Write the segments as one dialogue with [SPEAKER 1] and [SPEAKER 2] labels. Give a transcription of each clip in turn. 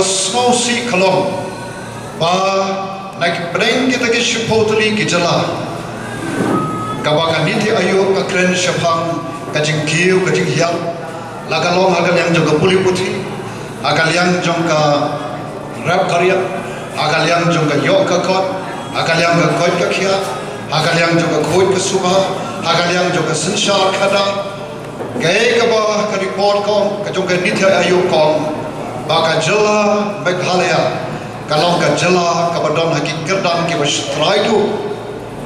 [SPEAKER 1] snow si kalong ba nagbreng kita ki shipotli ki jala kabakan niti ayo ka kren shapang kajing kiu kajing hial lagalong agal yang jaga puli putih agal yang jongka rap karya agal yang jongka yok ka kot agal yang ka kot ka khia agal yang jongka khoi ka suba agal yang jongka sensyar khada gay kaba ka report kom ka jongka niti ayo kom baka jala Meghalaya kalau ka jala ka badon haki kerdan ki bastrai tu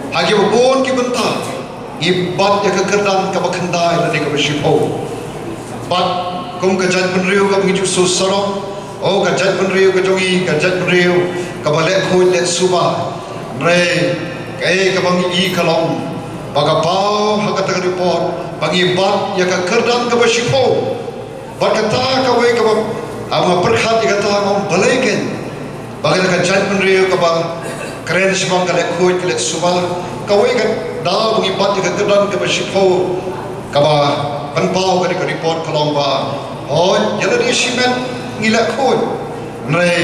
[SPEAKER 1] haki bon ki benta ibat ya ka kerdan ka bakhandai lani ka basipo bat kum ka jat penriu ka ngi su sarok o ka jat penriu ka jongi ka jat penriu ka balek khoi let suba re kai ka bang I kalong baka pau haka ta report bangi bat ya ka kerdan ka basipo bat kata ka wei ka ama perkhat ya kata ngom balaiken bagai ka jat penriu ka ba keren semang ka let khoi let suba ka wei ka da bangi bat ya ka kerdan ka basipo ka ba penpau ka report kalong ba oh jala di simen ngilak khoi nre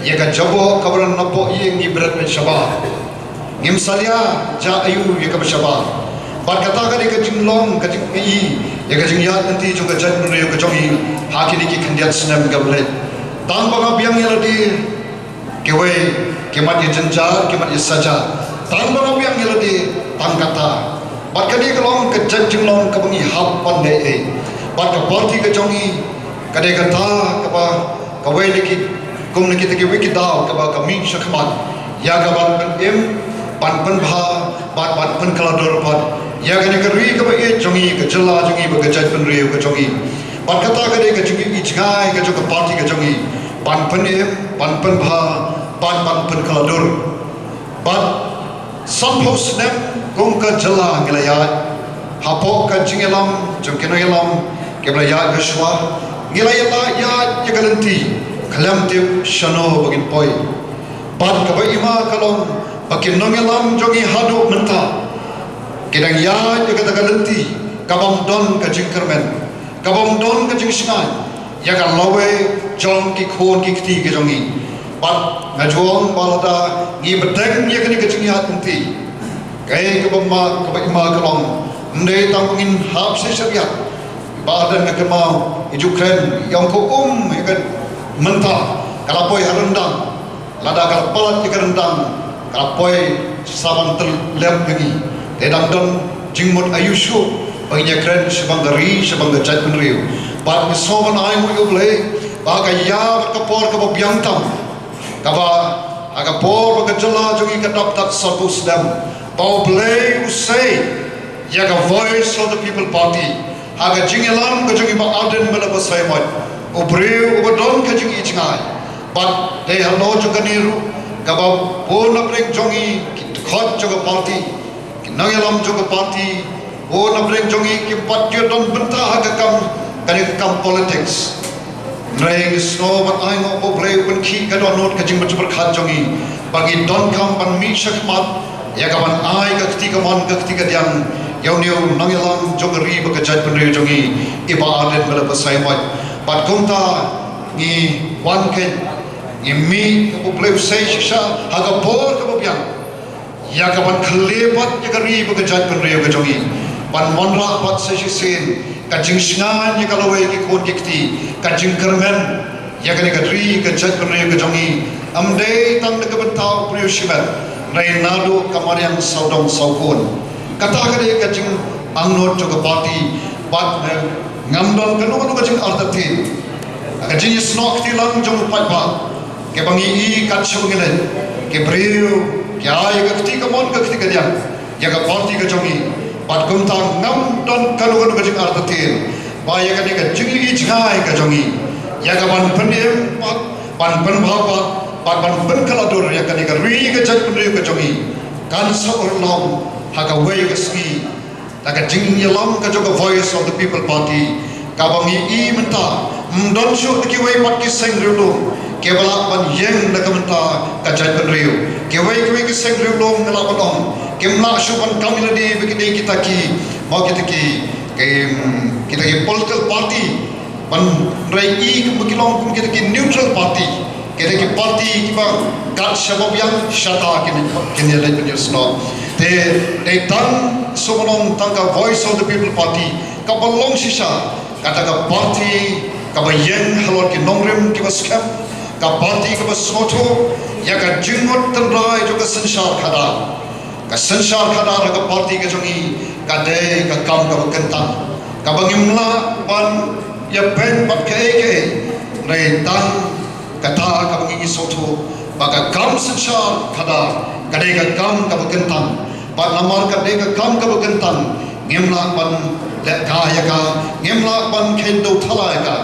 [SPEAKER 1] ya ka jabo kabran napo I ngi berat men shaba ngim salia ja ayu ya ka shaba bat kata ka ka jinglong ka I ya ka jing yat nanti juga jat menriu ka jongi hakini ki khandiat snam gable tan ba biang ya di kewe kemat ya jenjar kemat ya saja tan ba biang ya di tan kata bat ka di kalong ka jat jinglong ka bangi hap pan de bat ka parti ka jongi kade kata ka ba ka we ki kum ni ki te wiki daw ka ba ka min shakmat ya ka ban pan bha bat pan kalador pat ya ka ni ka ri ka ba e jongi ka jala jongi ba ka jat penriu ka jongi bat kata ka de ka jongi I jgai ka joka parti ka jongi pan bha pan kalador bat sampos nem kum ka jala ngilaya hapok ka jingelam jongkeno yelam kebra ya ka shwa ngilaya ya ya galanti kalam tip shano bagin poi bat ka ba ima kalong bakin nongelam jongi hadu menta kedang ya ya kata galanti kabam don ka jingkermen kabam don ka jingsnai ya ka lawe jong ki khon ki kti ka jongi bat ngajong balada ngi bedeng ya ka ni ka jingi hat menti kai ka ba ima kalong ndai tang ngin hap se syariat badan ka mau Ukraine yang ko ya ka menta kalapoi harendang lada kalapalat ya ka rendang kalapoi saban terlem lagi dedang don jingmut ayushu banyak keren sebangari sebangga jat penriu bat misoman ai mu yoble baga ya kapor ka biangtam kaba aga por baga jala jongi kadap tak satu sedam bau ble usai ya ga voice of the people party aga jingelam ka jongi ba aden bala basai mat obreu obadon ka jongi chingai but they have no joganiru kaba bona brek jongi khot joga party nangelam joga party bona brek jongi ki patyo don benta haga kam politics reng snow but I ngo obreu ben ki ka don not ka jing bat khat jongi bagi don kam ban mi shakmat ya ka ban ai ka kti ka mon ka kti ka diam yauniu nangelam joga ri ba ka jat penriu jongi iba aden bala pasai mat bat kumta ni one ken Imi kamu boleh usai sisa haga por kamu biang ya kapan kelebat ya kari bekerja penriu kejongi pan monra pat sesi sen kajing singan ya kalau ki kon kikti kajing kermen ya kani kadri kerja penriu kejongi amde tang de kebentau priu shibat rai nado kamar yang saudong saukun kata kade kajing angnot juga parti bat ngamdon kanu kajing artatin kajing snok tilang jong pat ke bangi I kat shungelen ke breu ke ai ka kti ka mon ka kti ka diam ya ka parti ka jongi pat kumta ngam don kanu ka jing artatin ba ya ka ne ka jingi I jgai ka jongi ya ka ban panem pan bhawa pan kalador ya ka ne ka ri ka jat breu ka jongi kan sa orlom ha ka wei ka ski ta ka jingi lam ka joka voice of the people party ka bangi I menta don shu ki wei pat ki seng rulu kebala pan yang na kamenta ka jat penriu kewai ki seng riu long na lapan om kemla shuban kamiladi begini kita ki mau kita ki political party pan rai kumkilong kumkita ki neutral party kita ki party kiba kat shabab yang shata kini lai penyus no te tang somonong tangka voice of the people party kabalong sisa kata ka party kaba yang halor ki nongrim kiba scam ka party kiba soto ya ka jingot tenrai juga sensar khada ka sensar khada ka party ka jongi ka de ka kam ka kentang ka bangimla pan ya pen pat ke re tang kata ka bangi soto baka kam sensar khada ka de ka kam ka kentang pat lamar ka de ka kam ka kentang ngemla pan le ka ya ka ngemla pan kendo thala ka